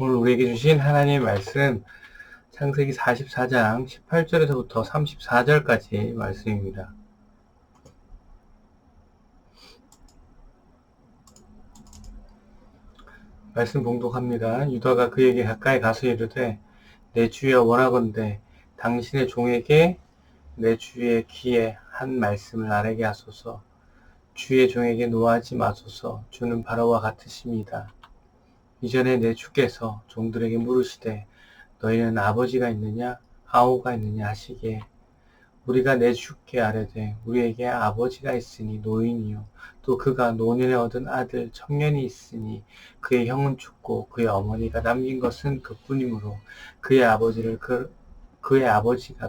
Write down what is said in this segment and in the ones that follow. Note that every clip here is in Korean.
오늘 우리에게 주신 하나님의 말씀 창세기 44장 18절에서부터 34절까지 말씀입니다. 말씀 봉독합니다. 유다가 그에게 가까이 가서 이르되 내 주여 원하건대 당신의 종에게 내 주의 귀에 한 말씀을 아뢰게 하소서. 주의 종에게 노하지 마소서. 주는 바로와 같으십니다. 이전에 내 주께서 종들에게 물으시되 너희는 아버지가 있느냐 아우가 있느냐 하시기에 우리가 내 주께 아뢰되 우리에게 아버지가 있으니 노인이요 또 그가 노년에 얻은 아들 청년이 있으니 그의 형은 죽고 그의 어머니가 남긴 것은 그뿐이므로 그의 아버지가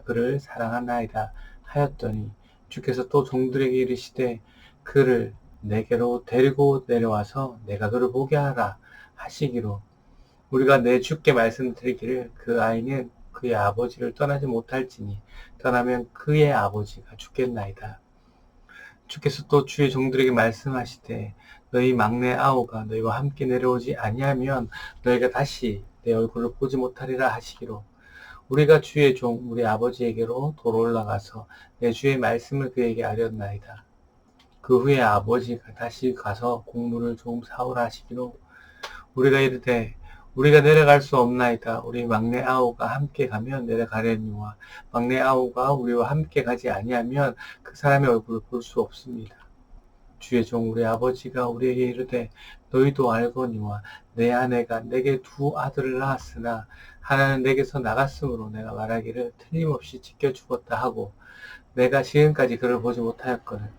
그를 사랑하나이다 하였더니 주께서 또 종들에게 이르시되 그를 내게로 데리고 내려와서 내가 그를 보게 하라 하시기로 우리가 내 주께 말씀드리기를 그 아이는 그의 아버지를 떠나지 못할지니 떠나면 그의 아버지가 죽겠나이다. 주께서 또 주의 종들에게 말씀하시되 너희 막내 아우가 너희와 함께 내려오지 아니하면 너희가 다시 내 얼굴을 보지 못하리라 하시기로 우리가 주의 종 우리 아버지에게로 도로 올라가서 내 주의 말씀을 그에게 아뢰었나이다. 그 후에 아버지가 다시 가서 곡물을 좀 사오라 하시기로 우리가 이르되 우리가 내려갈 수 없나이다. 우리 막내 아우가 함께 가면 내려가려니와 막내 아우가 우리와 함께 가지 아니하면 그 사람의 얼굴을 볼 수 없습니다. 주의 종 우리 아버지가 우리에게 이르되 너희도 알거니와 내 아내가 내게 두 아들을 낳았으나 하나는 내게서 나갔으므로 내가 말하기를 틀림없이 지켜 죽었다 하고 내가 지금까지 그를 보지 못하였거늘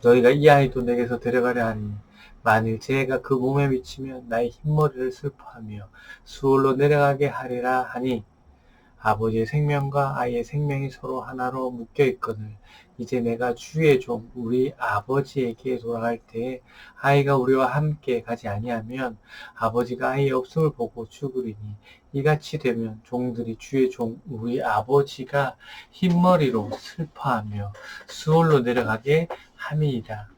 너희가 이 아이도 내게서 데려가려 하니 만일 재해가 그 몸에 미치면 나의 흰머리를 슬퍼하며 수월로 내려가게 하리라 하니 아버지의 생명과 아이의 생명이 서로 하나로 묶여 있거늘 이제 내가 주의 종 우리 아버지에게 돌아갈 때에 아이가 우리와 함께 가지 아니하면 아버지가 아이의 없음을 보고 죽으리니 이같이 되면 종들이 주의 종 우리 아버지가 흰머리로 슬퍼하며 수월로 내려가게 함이니라.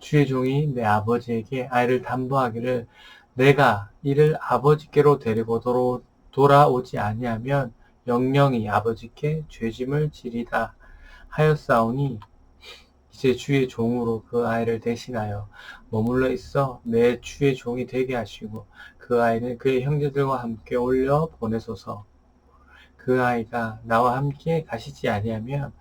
주의 종이 내 아버지에게 아이를 담보하기를 내가 이를 아버지께로 데리고 돌아오지 아니하면 영영이 아버지께 죄짐을 지리다 하였사오니 이제 주의 종으로 그 아이를 대신하여 머물러 있어 내 주의 종이 되게 하시고 그 아이는 그의 형제들과 함께 올려 보내소서. 그 아이가 나와 함께 가시지 아니하면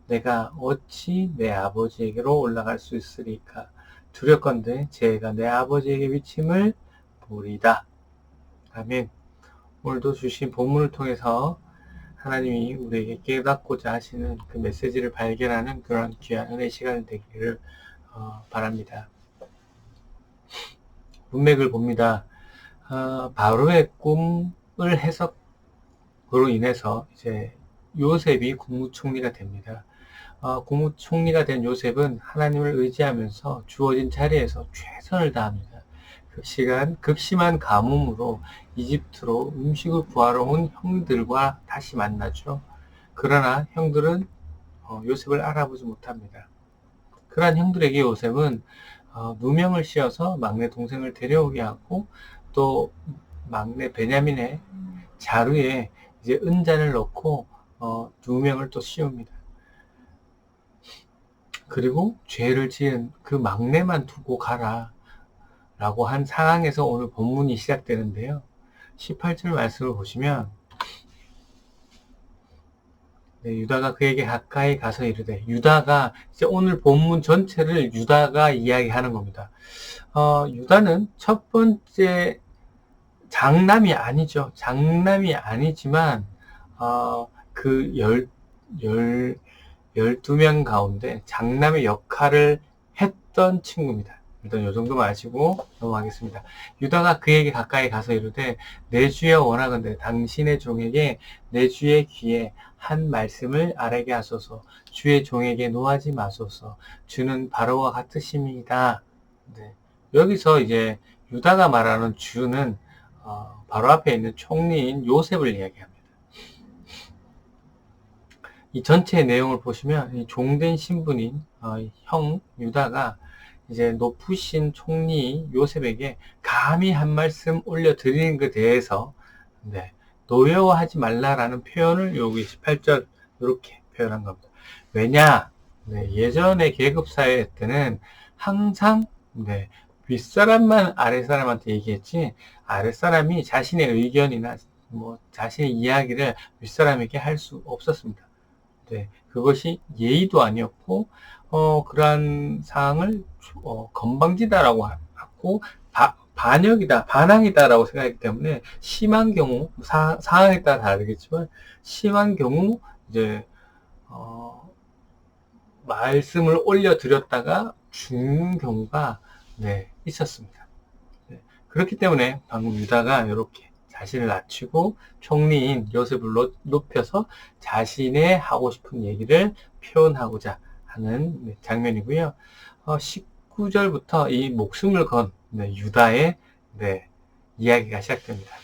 내가 어찌 내 아버지에게로 올라갈 수 있으리까? 두렵건대 제가 내 아버지에게 미침을 보리다. 아멘. 오늘도 주신 본문을 통해서 하나님이 우리에게 깨닫고자 하시는 그 메시지를 발견하는 그런 귀한 은혜 시간이 되기를 바랍니다. 문맥을 봅니다. 바로의 꿈을 해석으로 인해서 이제 요셉이 국무총리가 됩니다. 국무총리가 된 요셉은 하나님을 의지하면서 주어진 자리에서 최선을 다합니다. 극심한 가뭄으로 이집트로 음식을 구하러 온 형들과 다시 만나죠. 그러나 형들은 요셉을 알아보지 못합니다. 그러한 형들에게 요셉은 누명을 씌워서 막내 동생을 데려오게 하고 또 막내 베냐민의 자루에 이제 은잔을 넣고 누명을 또 씌웁니다. 그리고 죄를 지은 그 막내만 두고 가라 라고 한 상황에서 오늘 본문이 시작되는데요. 18절 말씀을 보시면 유다가 그에게 가까이 가서 이르되 유다가 이제 오늘 본문 전체를 유다가 이야기하는 겁니다. 유다는 첫 번째 장남이 아니죠. 장남이 아니지만 그 12명 가운데 장남의 역할을 했던 친구입니다. 일단 이 정도만 아시고 넘어가겠습니다. 유다가 그에게 가까이 가서 이르되 내 주여 원하건대 당신의 종에게 내 주의 귀에 한 말씀을 아뢰게 하소서. 주의 종에게 노하지 마소서. 주는 바로와 같으십니다. 네. 여기서 이제 유다가 말하는 주는 바로 앞에 있는 총리인 요셉을 이야기합니다. 이 전체 내용을 보시면 이 종된 신분인 형 유다가 이제 높으신 총리 요셉에게 감히 한 말씀 올려드리는 것에 대해서 네, 노여워하지 말라라는 표현을 여기 18절 이렇게 표현한 겁니다. 왜냐? 네, 예전의 계급사회 때는 항상 네, 윗사람만 아랫사람한테 얘기했지 아랫사람이 자신의 의견이나 뭐 자신의 이야기를 윗사람에게 할 수 없었습니다. 네, 그것이 예의도 아니었고 그러한 사항을 건방지다라고 하고 반역이다, 반항이다라고 생각하기 때문에 심한 경우 상황에 따라 다르겠지만 심한 경우 이제 말씀을 올려드렸다가 죽는 경우가 네, 있었습니다. 네, 그렇기 때문에 방금 유다가 이렇게 자신을 낮추고 총리인 요셉을 높여서 자신의 하고 싶은 얘기를 표현하고자 하는 장면이고요. 19절부터 이 목숨을 건 네, 유다의 네, 이야기가 시작됩니다.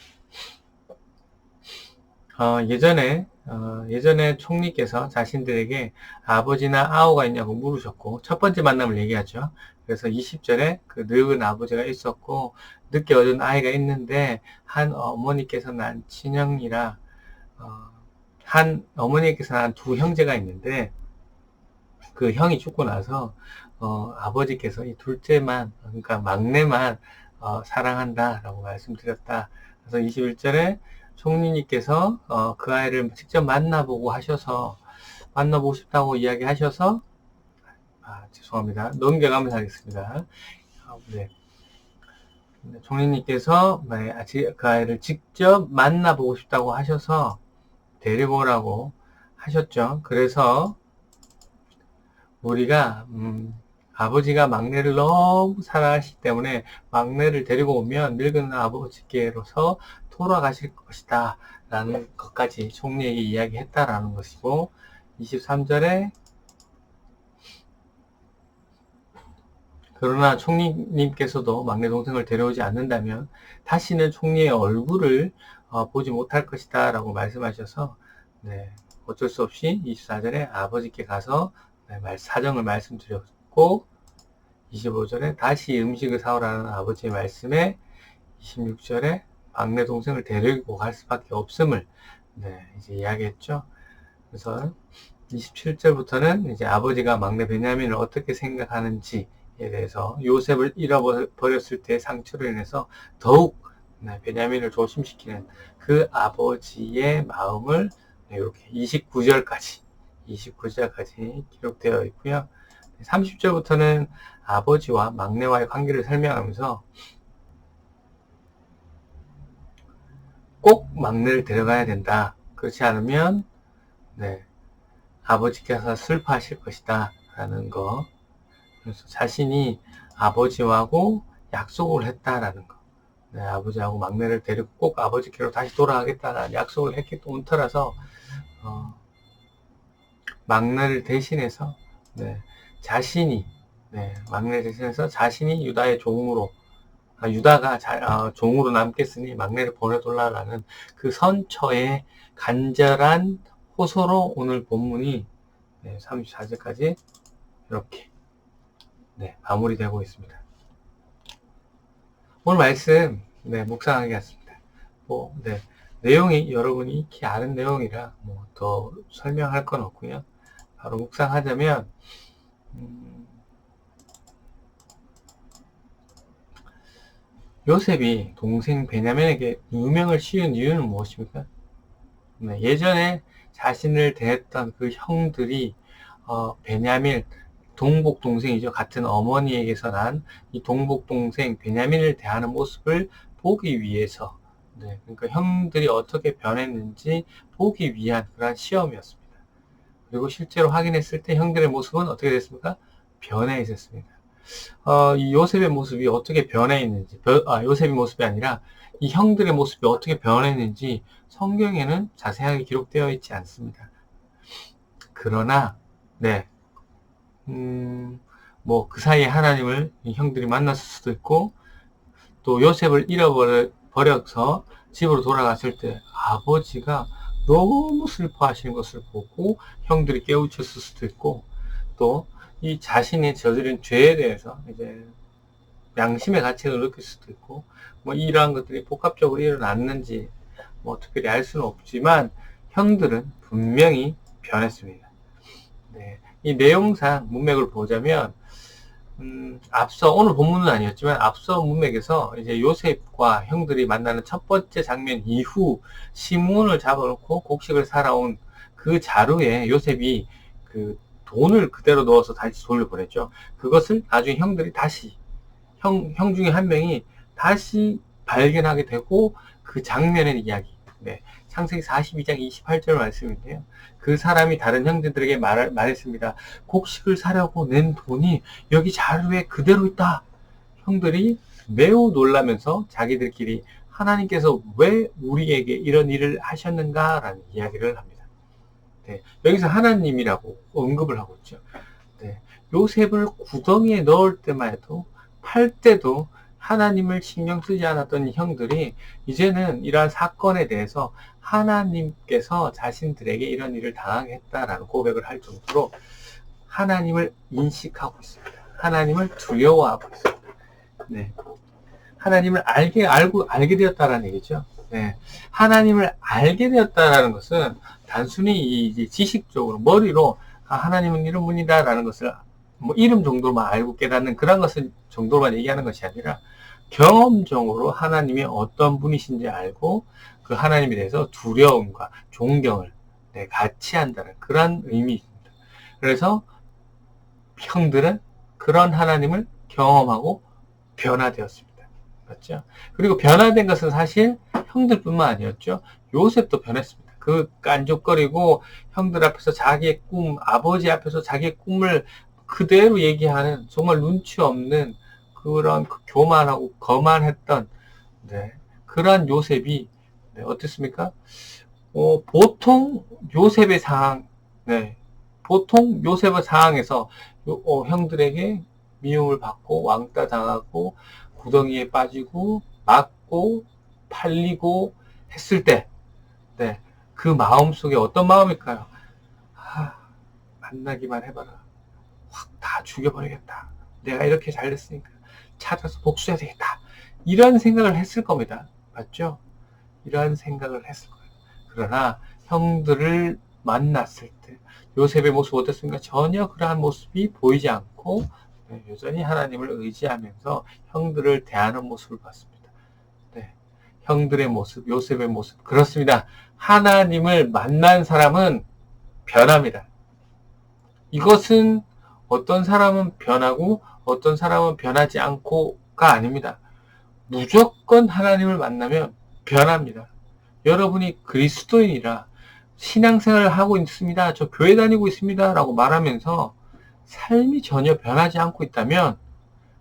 예전에 총리께서 자신들에게 아버지나 아우가 있냐고 물으셨고, 첫 번째 만남을 얘기하죠. 그래서 20절에 그 늙은 아버지가 있었고, 늦게 얻은 아이가 있는데, 한 어머니께서 난 친형이라, 어머니께서 난 두 형제가 있는데, 그 형이 죽고 나서, 아버지께서 이 둘째만, 그러니까 막내만, 사랑한다라고 말씀드렸다. 그래서 21절에 총리님께서 그 아이를 직접 만나보고 싶다고 이야기하셔서 죄송합니다. 넘겨가면서 하겠습니다. 네. 총리님께서 그 아이를 직접 만나보고 싶다고 하셔서 데리고 오라고 하셨죠. 그래서 우리가 아버지가 막내를 너무 사랑하시기 때문에 막내를 데리고 오면 늙은 아버지께로서 돌아가실 것이다 라는 것까지 총리에게 이야기했다라는 것이고, 23절에 그러나 총리님께서도 막내 동생을 데려오지 않는다면 다시는 총리의 얼굴을 보지 못할 것이다 라고 말씀하셔서 네, 어쩔 수 없이 24절에 아버지께 가서 사정을 말씀드렸고, 25절에 다시 음식을 사오라는 아버지의 말씀에 26절에 막내 동생을 데리고 갈 수밖에 없음을 이제 이야기했죠. 그래서 27절부터는 이제 아버지가 막내 베냐민을 어떻게 생각하는지에 대해서 요셉을 잃어버렸을 때의 상처로 인해서 더욱 베냐민을 조심시키는 그 아버지의 마음을 이렇게 29절까지 기록되어 있고요. 30절부터는 아버지와 막내와의 관계를 설명하면서 꼭 막내를 데려가야 된다. 그렇지 않으면 아버지께서 슬퍼하실 것이다 라는 거. 그래서 자신이 아버지하고 약속을 했다라는 거. 아버지하고 막내를 데리고 꼭 아버지께로 다시 돌아가겠다라는 약속을 했기 때문이라서 막내를 대신해서 막내를 대신해서 자신이 유다의 종으로 유다가 종으로 남겠으니 막내를 보내돌라라는 그 선처의 간절한 호소로 오늘 본문이 34절까지 이렇게 마무리되고 있습니다. 오늘 말씀 묵상하겠습니다. 내용이 여러분이 익히 아는 내용이라 더 설명할 건 없고요. 바로 묵상하자면 요셉이 동생 베냐민에게 누명을 씌운 이유는 무엇입니까? 예전에 자신을 대했던 그 형들이 베냐민 동복 동생이죠. 같은 어머니에게서 난 이 동복 동생 베냐민을 대하는 모습을 보기 위해서 그러니까 형들이 어떻게 변했는지 보기 위한 그런 시험이었습니다. 그리고 실제로 확인했을 때 형들의 모습은 어떻게 됐습니까? 변해 있었습니다. 이 요셉의 모습이 어떻게 변해 있는지, 요셉의 모습이 아니라 이 형들의 모습이 어떻게 변했는지 성경에는 자세하게 기록되어 있지 않습니다. 그러나, 그 사이에 하나님을 이 형들이 만났을 수도 있고, 또 요셉을 잃어버려서 집으로 돌아갔을 때 아버지가 너무 슬퍼하시는 것을 보고 형들이 깨우쳤을 수도 있고, 또 이 자신이 저지른 죄에 대해서 이제 양심의 가책을 느낄 수도 있고, 뭐 이러한 것들이 복합적으로 일어났는지 뭐 특별히 알 수는 없지만 형들은 분명히 변했습니다. 네, 이 내용상 문맥을 보자면 앞서 오늘 본문은 아니었지만 앞서 문맥에서 이제 요셉과 형들이 만나는 첫 번째 장면 이후 시므온을 잡아놓고 곡식을 살아온 그 자루에 요셉이 그 돈을 그대로 넣어서 다시 돌려보냈죠. 그것을 나중에 형들이 다시 형 중에 한 명이 다시 발견하게 되고 그 장면의 이야기. 네, 창세기 42장 28절 말씀인데요. 그 사람이 다른 형제들에게 말했습니다. 곡식을 사려고 낸 돈이 여기 자루에 그대로 있다. 형들이 매우 놀라면서 자기들끼리 하나님께서 왜 우리에게 이런 일을 하셨는가라는 이야기를 합니다. 네, 여기서 하나님이라고 언급을 하고 있죠. 네, 요셉을 구덩이에 넣을 때만 해도 팔 때도 하나님을 신경 쓰지 않았던 형들이 이제는 이러한 사건에 대해서 하나님께서 자신들에게 이런 일을 당하게 했다라는 고백을 할 정도로 하나님을 인식하고 있습니다. 하나님을 두려워하고 있습니다. 네, 하나님을 알게 되었다라는 얘기죠. 네, 하나님을 알게 되었다라는 것은 단순히 이제 지식적으로 머리로 하나님은 이런 분이다라는 것을 뭐 이름 정도만 알고 깨닫는 그런 것을 정도만 얘기하는 것이 아니라 경험적으로 하나님이 어떤 분이신지 알고 그 하나님에 대해서 두려움과 존경을 같이 한다는 그런 의미입니다. 그래서 형들은 그런 하나님을 경험하고 변화되었습니다. 맞죠? 그리고 변화된 것은 사실 형들뿐만 아니었죠. 요셉도 변했습니다. 그 깐족거리고 형들 앞에서 자기의 꿈, 아버지 앞에서 자기의 꿈을 그대로 얘기하는 정말 눈치 없는 그런 교만하고 거만했던 그러한 요셉이 어땠습니까? 보통 요셉의 상황, 보통 요셉의 상황에서 형들에게 미움을 받고 왕따 당하고 구덩이에 빠지고 맞고 팔리고 했을 때, 그 마음 속에 어떤 마음일까요? 만나기만 해봐라. 확 다 죽여버리겠다. 내가 이렇게 잘됐으니까 찾아서 복수해야 되겠다. 이런 생각을 했을 겁니다. 맞죠? 이런 생각을 했을 거예요. 그러나 형들을 만났을 때 요셉의 모습 어땠습니까? 전혀 그러한 모습이 보이지 않고 여전히 하나님을 의지하면서 형들을 대하는 모습을 봤습니다. 형들의 모습, 요셉의 모습. 그렇습니다. 하나님을 만난 사람은 변합니다. 이것은 어떤 사람은 변하고 어떤 사람은 변하지 않고가 아닙니다. 무조건 하나님을 만나면 변합니다. 여러분이 그리스도인이라 신앙생활을 하고 있습니다. 저 교회 다니고 있습니다. 라고 말하면서 삶이 전혀 변하지 않고 있다면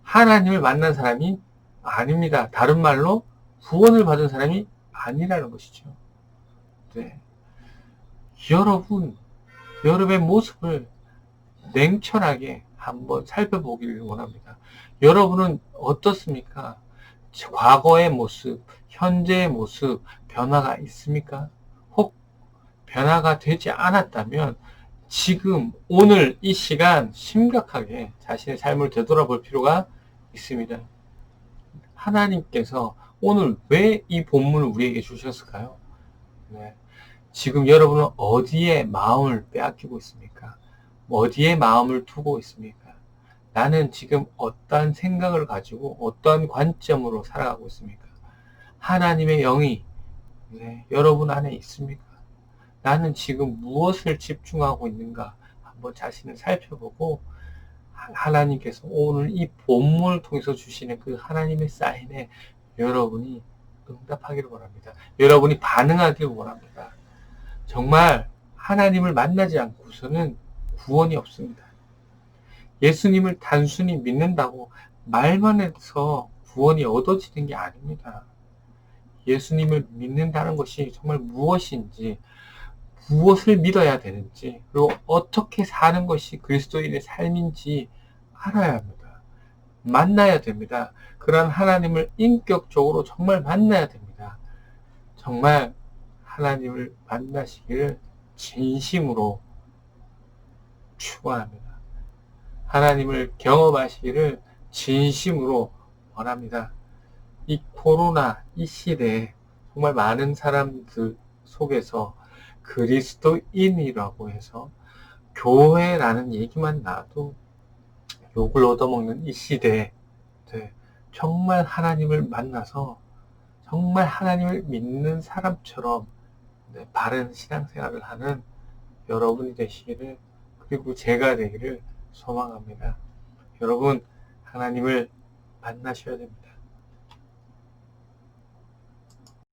하나님을 만난 사람이 아닙니다. 다른 말로 구원을 받은 사람이 아니라는 것이죠. 여러분의 모습을 냉철하게 한번 살펴보기를 원합니다. 여러분은 어떻습니까? 과거의 모습, 현재의 모습, 변화가 있습니까? 혹 변화가 되지 않았다면 지금 오늘 이 시간 심각하게 자신의 삶을 되돌아볼 필요가 있습니다. 하나님께서 오늘 왜 이 본문을 우리에게 주셨을까요? 지금 여러분은 어디에 마음을 빼앗기고 있습니까? 어디에 마음을 두고 있습니까? 나는 지금 어떤 생각을 가지고 어떤 관점으로 살아가고 있습니까? 하나님의 영이 여러분 안에 있습니까? 나는 지금 무엇을 집중하고 있는가? 한번 자신을 살펴보고 하나님께서 오늘 이 본문을 통해서 주시는 그 하나님의 사인에 여러분이 응답하기를 원합니다. 여러분이 반응하기를 원합니다. 정말 하나님을 만나지 않고서는 구원이 없습니다. 예수님을 단순히 믿는다고 말만 해서 구원이 얻어지는 게 아닙니다. 예수님을 믿는다는 것이 정말 무엇인지, 무엇을 믿어야 되는지, 그리고 어떻게 사는 것이 그리스도인의 삶인지 알아야 합니다. 만나야 됩니다. 그런 하나님을 인격적으로 정말 만나야 됩니다. 정말 하나님을 만나시기를 진심으로 축원합니다. 하나님을 경험하시기를 진심으로 원합니다. 이 코로나 이 시대에 정말 많은 사람들 속에서 그리스도인이라고 해서 교회라는 얘기만 나와도 욕을 얻어먹는 이 시대에 정말 하나님을 만나서 정말 하나님을 믿는 사람처럼 바른 신앙생활을 하는 여러분이 되시기를, 그리고 제가 되기를 소망합니다. 여러분, 하나님을 만나셔야 됩니다.